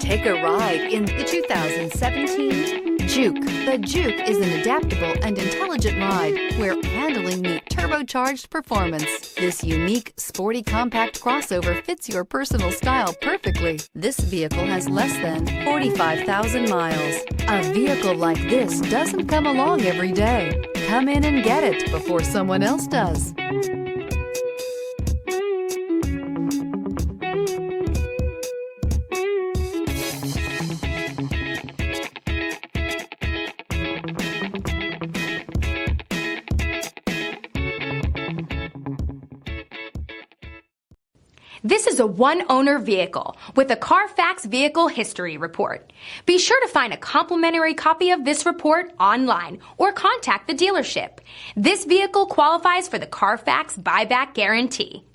Take a ride in the 2017 JUKE. The JUKE is an adaptable and intelligent ride where handling meets turbocharged performance. This unique, sporty, compact crossover fits your personal style perfectly. This vehicle has less than 45,000 miles. A vehicle like this doesn't come along every day. Come in and get it before someone else does. This is a one-owner vehicle with a Carfax Vehicle History Report. Be sure to find a complimentary copy of this report online or contact the dealership. This vehicle qualifies for the Carfax Buyback Guarantee.